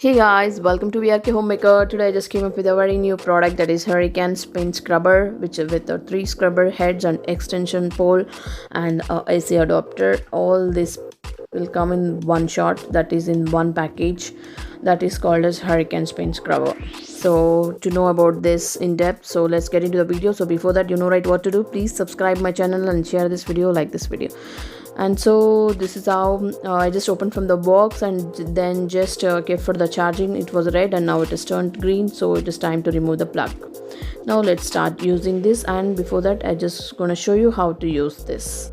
Hey guys, welcome to VRK Homemaker. Today I just came up with a very new product that is Hurricane Spin Scrubber, which is with three scrubber heads and extension pole and AC adapter. All this will come in one shot, that is in one package, that is called as Hurricane Spin Scrubber. So to know about this in depth, so let's get into the video. So before that, you know right what to do. Please subscribe my channel and share this video, like this video. And so this is how I just opened from the box and then just kept for the charging. It was red and now it is turned green, so it is time to remove the plug. Now let's start using this, and before that I just gonna show you how to use this.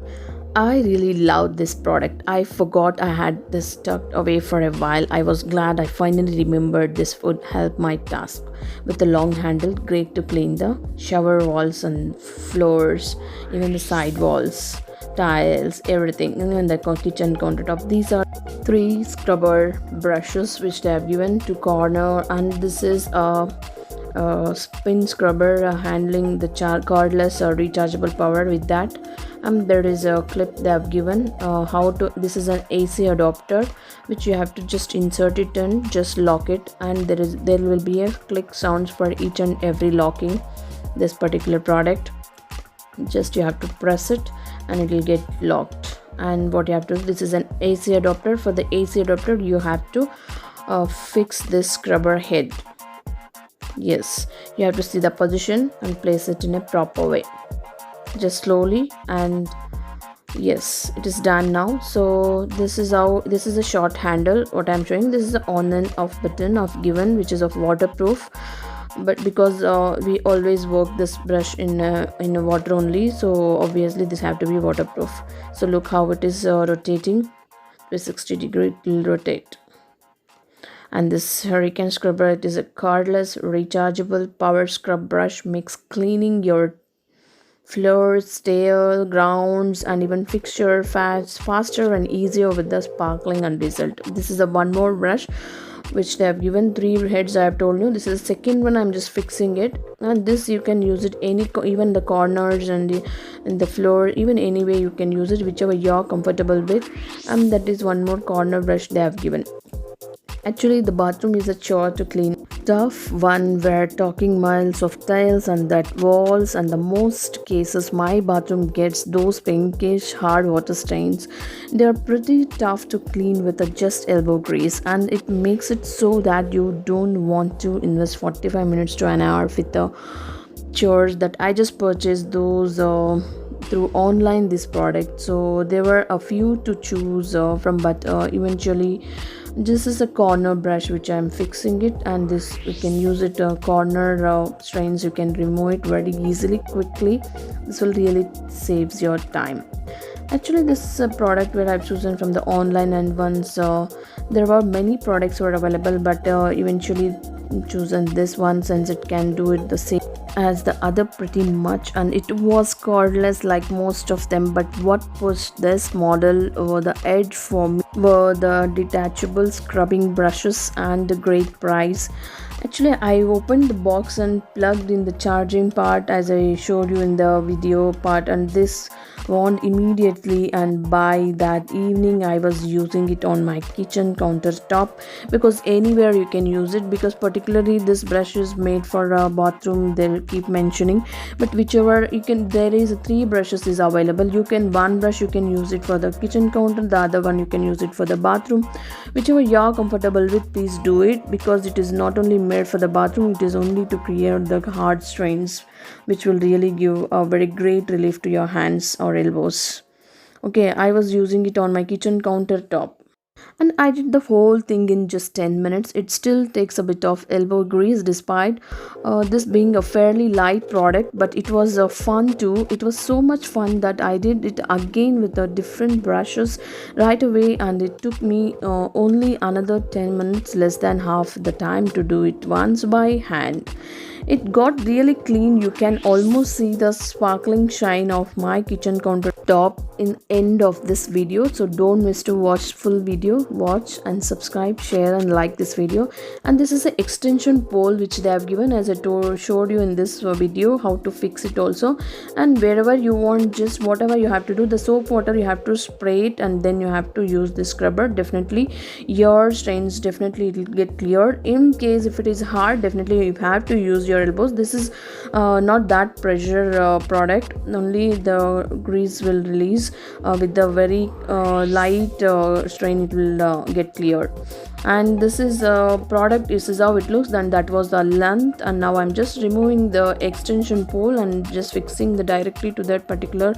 I really love this product. I forgot I had this tucked away for a while. I was glad I finally remembered this would help my task. With the long handle, great to clean the shower walls and floors, even the side walls, tiles, everything, and the kitchen countertop. These are three scrubber brushes which they have given to corner, and this is a spin scrubber handling the cordless or rechargeable power with that. There is a clip they have given how to. This is an AC adapter which you have to just insert it and just lock it, and there will be a click sounds for each and every locking this particular product. Just you have to press it and it will get locked. And what you have to do, this is an AC adapter. For the AC adapter you have to fix this scrubber head. Yes, you have to see the position and place it in a proper way, just slowly. And yes, it is done now. So this is a short handle what I'm showing. This is the on and off button of given, which is of waterproof, but because we always work this brush in water only, so obviously this have to be waterproof. So look how it is rotating. 360-degree it will rotate. And this Hurricane Scrubber, it is a cordless rechargeable power scrub brush, makes cleaning your floors, stair, grounds, and even fixture faster and easier with the sparkling and result. This is a one more brush which they have given three heads. I have told you this is the second one. I'm just fixing it, and this you can use it even the corners and the floor, even any way you can use it, whichever you're comfortable with. And that is one more corner brush they have given. Actually, the bathroom is a chore to clean. Tough one, we're talking miles of tiles and that walls, and the most cases my bathroom gets those pinkish hard water stains. They are pretty tough to clean with a just elbow grease, and it makes it so that you don't want to invest 45 minutes to an hour with the chores. That I just purchased those through online, this product. So there were a few to choose from, but eventually this is a corner brush which I'm fixing it, and this you can use it corner stains, you can remove it very easily, quickly. This will really saves your time. Actually, this is a product where I've chosen from the online, and once there were many products were available, but eventually chosen this one since it can do it the same as the other pretty much, and it was cordless like most of them. But what pushed this model over the edge for me were the detachable scrubbing brushes and the great price. Actually, I opened the box and plugged in the charging part as I showed you in the video part, and this warned immediately, and by that evening I was using it on my kitchen countertop, because anywhere you can use it, because particularly this brush is made for a bathroom, they'll keep mentioning. But whichever you can, there is three brushes is available. You can one brush you can use it for the kitchen counter, the other one you can use it for the bathroom. Whichever you're comfortable with, please do it, because it is not only made for the bathroom, it is only to create the hard stains, which will really give a very great relief to your hands or elbows. Okay, I was using it on my kitchen countertop, and I did the whole thing in just 10 minutes. It still takes a bit of elbow grease despite this being a fairly light product, but it was fun too. It was so much fun that I did it again with the different brushes right away, and it took me only another 10 minutes, less than half the time, to do it once by hand. It got really clean. You can almost see the sparkling shine of my kitchen countertop. in end of this video, so don't miss to watch full video. Watch and subscribe, share and like this video. And this is an extension pole which they have given, as I showed you in this video how to fix it also. And wherever you want, just whatever you have to do, the soap water you have to spray it, and then you have to use the scrubber. Definitely your stains definitely it will get cleared. In case if it is hard, definitely you have to use your elbows. This is not that pressure product, only the grease will release. With the very light strain it will get cleared. And this is product, this is how it looks. Then that was the length, and now I'm just removing the extension pole and just fixing the directly to that particular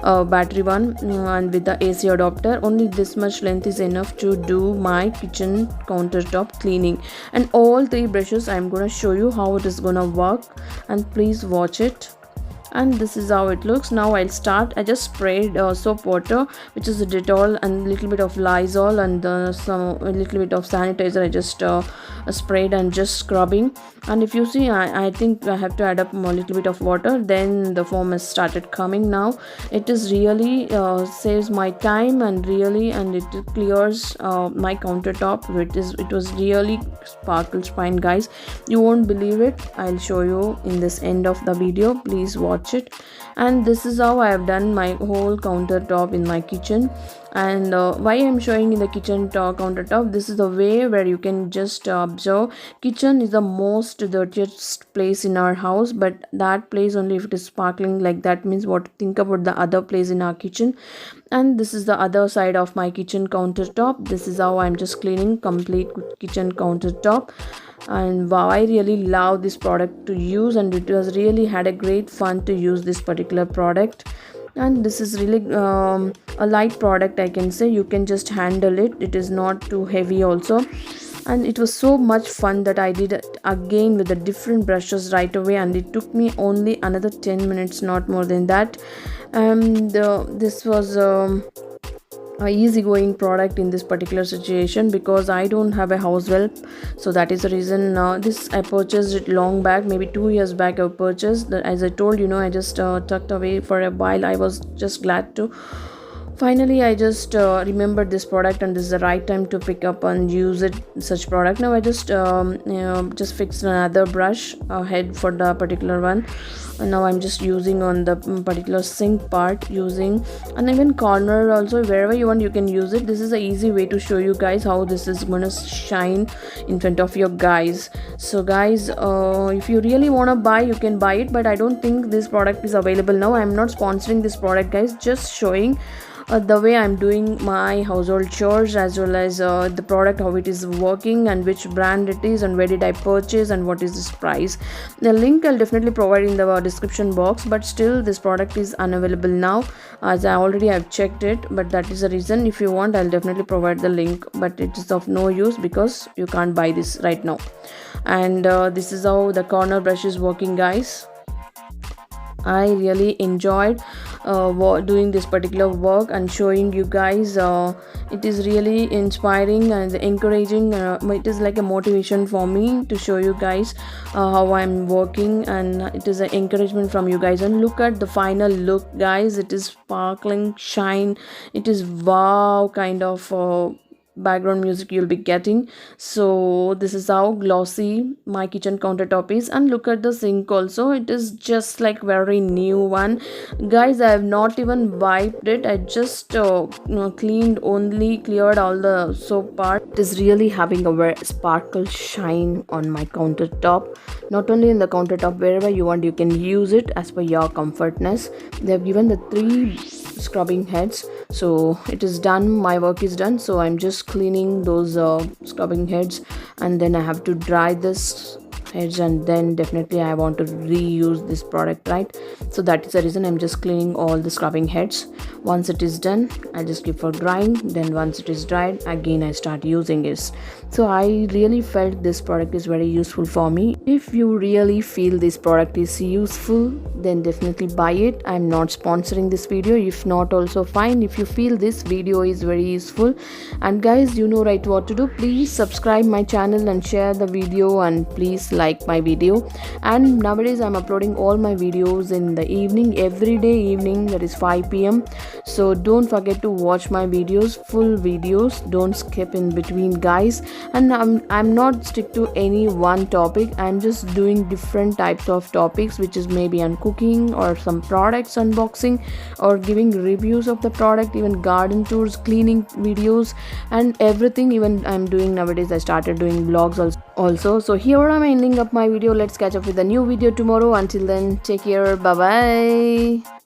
battery one, and with the AC adapter. Only this much length is enough to do my kitchen countertop cleaning. And all three brushes I'm gonna show you how it is gonna work, and please watch it. And this is how it looks. Now I'll start. I just sprayed soap water, which is a Dettol, and little bit of Lysol, and a little bit of sanitizer. I just sprayed and just scrubbing. And if you see, I think I have to add up a little bit of water. Then the foam has started coming. Now it is really saves my time, and it clears my countertop. It was really sparkles fine, guys. You won't believe it. I'll show you in this end of the video. Please watch it. And this is how I have done my whole countertop in my kitchen. And why I'm showing in the kitchen countertop, this is the way where you can just observe. Kitchen is the most dirtiest place in our house, but that place only if it is sparkling like that means what, think about the other place in our kitchen. And this is the other side of my kitchen countertop. This is how I'm just cleaning complete kitchen countertop. And wow, I really love this product to use, and it was really had a great fun to use this particular product. And this is really a light product, I can say. You can just handle it. It is not too heavy also. And it was so much fun that I did it again with the different brushes right away, and it took me only another 10 minutes, not more than that. And this was a easygoing product in this particular situation, because I don't have a house help. So that is the reason this I purchased it long back, maybe 2 years back I purchased. As I told you know, I just tucked away for a while. I was just glad to finally I just remembered this product, and this is the right time to pick up and use it, such product. Now I just just fixed another brush head for the particular one, and now I'm just using on the particular sink part, using, and even corner also, wherever you want you can use it. This is an easy way to show you guys how this is gonna shine in front of your guys. So guys, if you really want to buy, you can buy it, but I don't think this product is available now. I'm not sponsoring this product, guys, just showing the way I'm doing my household chores, as well as the product, how it is working, and which brand it is, and where did I purchase, and what is this price. The link I'll definitely provide in the description box, but still this product is unavailable now, as I already have checked it. But that is the reason, if you want I'll definitely provide the link, but it is of no use because you can't buy this right now. And this is how the corner brush is working, guys. I really enjoyed doing this particular work and showing you guys. It is really inspiring and encouraging. It is like a motivation for me to show you guys how I'm working, and it is an encouragement from you guys. And look at the final look, guys. It is sparkling shine. It is wow kind of background music you'll be getting. So this is how glossy my kitchen countertop is. And look at the sink also, it is just like very new one, guys. I have not even wiped it. I just cleared all the soap part. It is really having a very sparkle shine on my countertop. Not only in the countertop, wherever you want you can use it as per your comfortness. They have given the 3 scrubbing heads, so it is done, my work is done. So I'm just cleaning those scrubbing heads, and then I have to dry this heads, and then definitely I want to reuse this product, right? So that is the reason I'm just cleaning all the scrubbing heads. Once it is done, I just keep for drying. Then once it is dried, again I start using it. So I really felt this product is very useful for me. If you really feel this product is useful, then definitely buy it. I'm not sponsoring this video. If not, also fine. If you feel this video is very useful, and guys, you know right what to do. Please subscribe my channel and share the video, and please like my video. And nowadays I'm uploading all my videos in the evening, every day evening, that is 5 p.m. So don't forget to watch my videos, full videos, don't skip in between, guys. And I'm not stick to any one topic. I'm just doing different types of topics, which is maybe on cooking or some products unboxing or giving reviews of the product, even garden tours, cleaning videos, and everything. Even I'm doing nowadays, I started doing vlogs also. So here I'm ending up my video. Let's catch up with a new video tomorrow. Until then, take care. Bye bye.